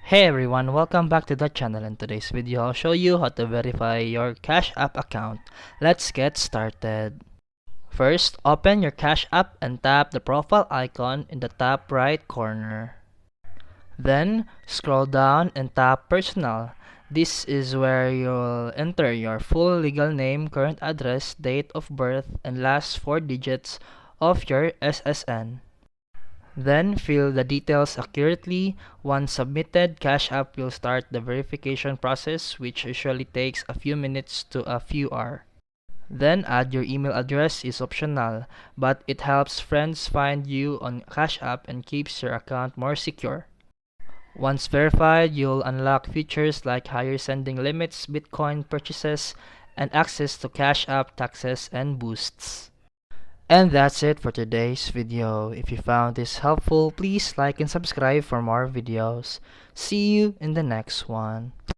Hey everyone, welcome back to the channel. In today's video, I'll show you how to verify your Cash App account. Let's get started. First, open your Cash App and tap the profile icon in the top right corner. Then, scroll down and tap Personal. This is where you'll enter your full legal name, current address, date of birth, and last 4 digits of your SSN. Then fill the details accurately. Once submitted, Cash App will start the verification process, which usually takes a few minutes to a few hours. Then add your email address is optional, but it helps friends find you on Cash App and keeps your account more secure. Once verified, you'll unlock features like higher sending limits, Bitcoin purchases, and access to Cash App taxes and boosts. And that's it for today's video. If you found this helpful, please like and subscribe for more videos. See you in the next one.